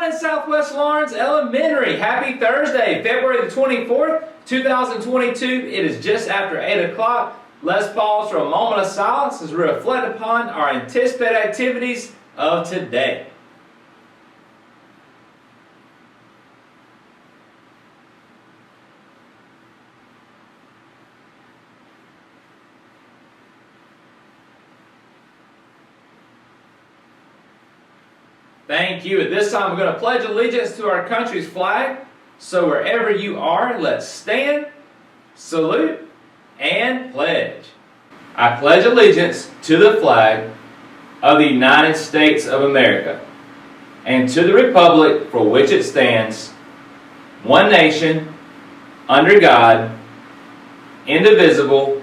morning, Southwest Lawrence Elementary. Happy Thursday, February the 24th, 2022. It is just after 8 o'clock. Let's pause for a moment of silence as we reflect upon our anticipated activities of today. Thank you. At this time, we're going to pledge allegiance to our country's flag. So wherever you are, let's stand, salute, and pledge. I pledge allegiance to the flag of the United States of America and to the republic for which it stands, one nation, under God, indivisible,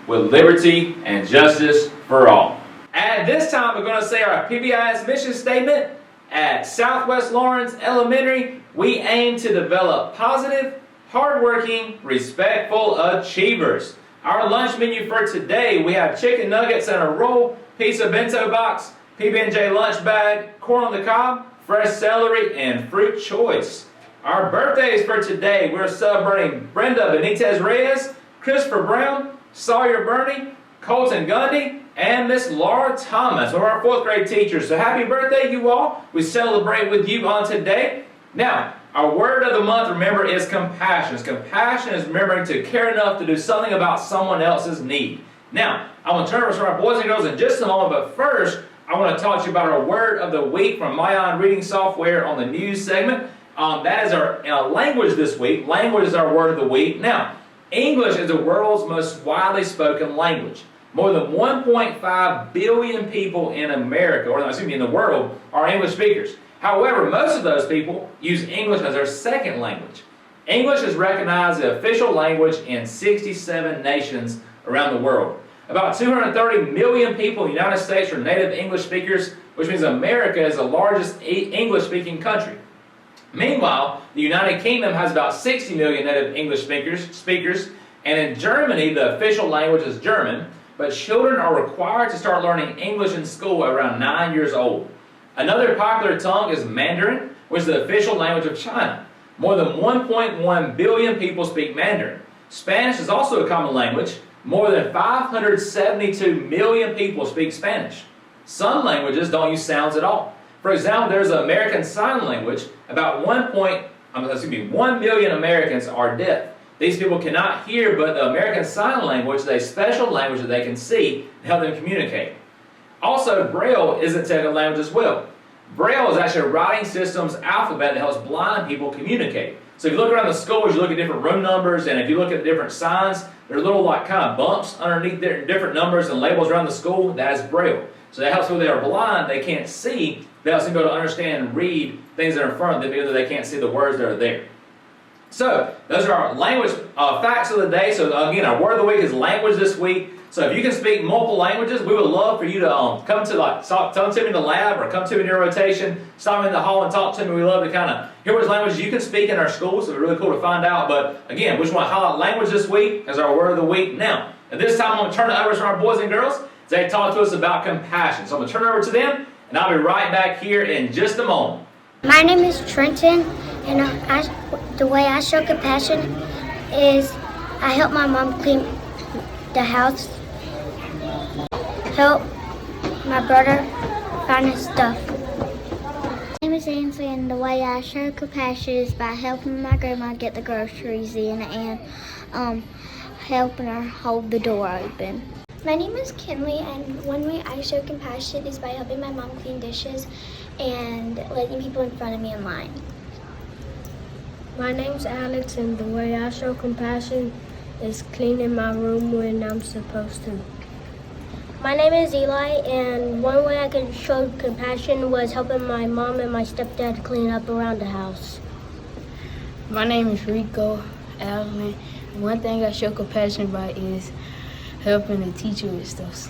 with liberty and justice for all. At this time, we're going to say our PBIS mission statement. At Southwest Lawrence Elementary, we aim to develop positive, hardworking, respectful achievers. Our lunch menu for today, we have chicken nuggets and a roll, pizza bento box, PB&J lunch bag, corn on the cob, fresh celery, and fruit choice. Our birthdays for today, we're celebrating Brenda Benitez Reyes, Christopher Brown, Sawyer Burney, Colton Gundy, and Miss Laura Thomas, one of our 4th grade teachers. So happy birthday, you all. We celebrate with you on today. Now, our word of the month, remember, is compassion. Compassion is remembering to care enough to do something about someone else's need. Now, I want to turn over to our boys and girls in just a moment, but first, I want to talk to you about our word of the week from Mayan Reading Software on the news segment. That is our language this week. Language is our word of the week. Now, English is the world's most widely spoken language. More than 1.5 billion people in America, or excuse me, in the world, are English speakers. However, most of those people use English as their second language. English is recognized as the official language in 67 nations around the world. About 230 million people in the United States are native English speakers, which means America is the largest English-speaking country. Meanwhile, the United Kingdom has about 60 million native English speakers, and in Germany, the official language is German. But children are required to start learning English in school at around 9 years old. Another popular tongue is Mandarin, which is the official language of China. More than 1.1 billion people speak Mandarin. Spanish is also a common language. More than 572 million people speak Spanish. Some languages don't use sounds at all. For example, there's the American Sign Language. About 1 million Americans are deaf. These people cannot hear, but the American Sign Language is a special language that they can see to help them communicate. Also, Braille is a technical language as well. Braille is actually a writing system's alphabet that helps blind people communicate. So if you look around the schools, you look at different room numbers, and if you look at different signs, there are little kind of bumps underneath different numbers and labels around the school. That is Braille. So that helps people that are blind, they can't see, that helps them be able to understand and read things that are in front of them, even though they can't see the words that are there. So, those are our language facts of the day. So, again, our word of the week is language this week. So, if you can speak multiple languages, we would love for you to come to me in the lab or come to me in your rotation, stop me in the hall and talk to me. We love to kind of hear which languages you can speak in our schools. So, it's really cool to find out. But, again, we just want to highlight language this week as our word of the week. Now, at this time, I'm going to turn it over to our boys and girls as they talk to us about compassion. So, I'm going to turn it over to them, and I'll be right back here in just a moment. My name is Trenton, and the way I show compassion is I help my mom clean the house, help my brother find his stuff. My name is Ainsley, and the way I show compassion is by helping my grandma get the groceries in and helping her hold the door open. My name is Kinley, and one way I show compassion is by helping my mom clean dishes and letting people in front of me in line. My name's Alex, and the way I show compassion is cleaning my room when I'm supposed to. My name is Eli, and one way I could show compassion was helping my mom and my stepdad clean up around the house. My name is Rico Allen. One thing I show compassion by is helping the teacher with stuff.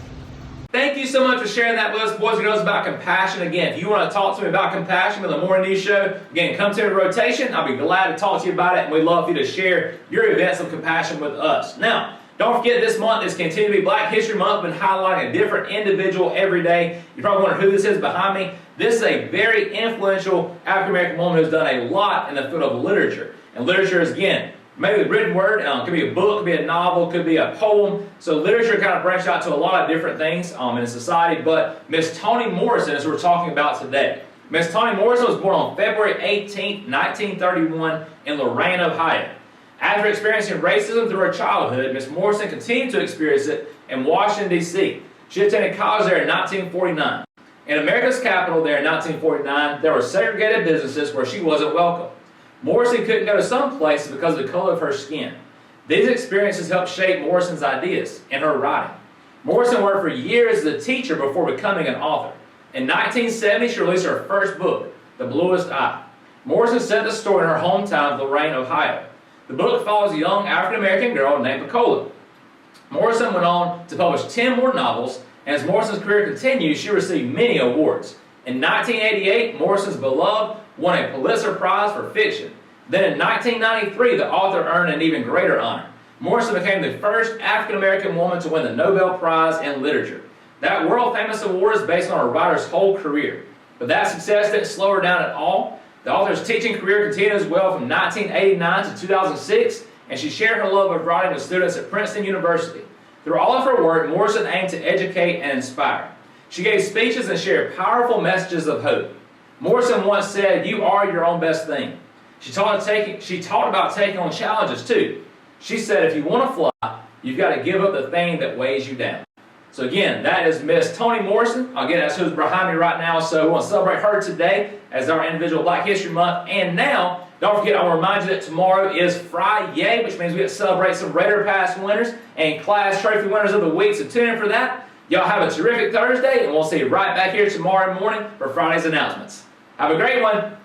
Thank you so much for sharing that with us, boys and girls, about compassion. Again, if you want to talk to me about compassion with the Morning News Show, again, come to a rotation. I'll be glad to talk to you about it, and we'd love for you to share your events of compassion with us. Now, don't forget this month is continuing to be Black History Month. We've been highlighting a different individual every day. You're probably wondering who this is behind me. This is a very influential African-American woman who's done a lot in the field of literature. And literature is, again, maybe the written word, could be a book, could be a novel, could be a poem. So literature kind of branched out to a lot of different things in society. But Miss Toni Morrison is who we're talking about today. Miss Toni Morrison was born on February 18, 1931 in Lorain, Ohio. After experiencing racism through her childhood, Miss Morrison continued to experience it in Washington, D.C. She attended college there in 1949. In America's capital there in 1949, there were segregated businesses where she wasn't welcome. Morrison couldn't go to some places because of the color of her skin. These experiences helped shape Morrison's ideas and her writing. Morrison worked for years as a teacher before becoming an author. In 1970, she released her first book, The Bluest Eye. Morrison set the story in her hometown of Lorain, Ohio. The book follows a young African-American girl named Pecola. Morrison went on to publish 10 more novels, and as Morrison's career continued, she received many awards. In 1988, Morrison's Beloved won a Pulitzer Prize for fiction. Then in 1993, the author earned an even greater honor. Morrison became the first African-American woman to win the Nobel Prize in Literature. That world-famous award is based on a writer's whole career. But that success didn't slow her down at all. The author's teaching career continued as well from 1989 to 2006, and she shared her love of writing with students at Princeton University. Through all of her work, Morrison aimed to educate and inspire. She gave speeches and shared powerful messages of hope. Morrison once said, "You are your own best thing." She taught about taking on challenges too. She said, if you want to fly, you've got to give up the thing that weighs you down. So again, that is Miss Toni Morrison. Again, that's who's behind me right now. So we want to celebrate her today as our individual Black History Month. And now, don't forget, I want to remind you that tomorrow is Friday, which means we get to celebrate some Raider Pass winners and class trophy winners of the week. So tune in for that. Y'all have a terrific Thursday, and we'll see you right back here tomorrow morning for Friday's announcements. Have a great one.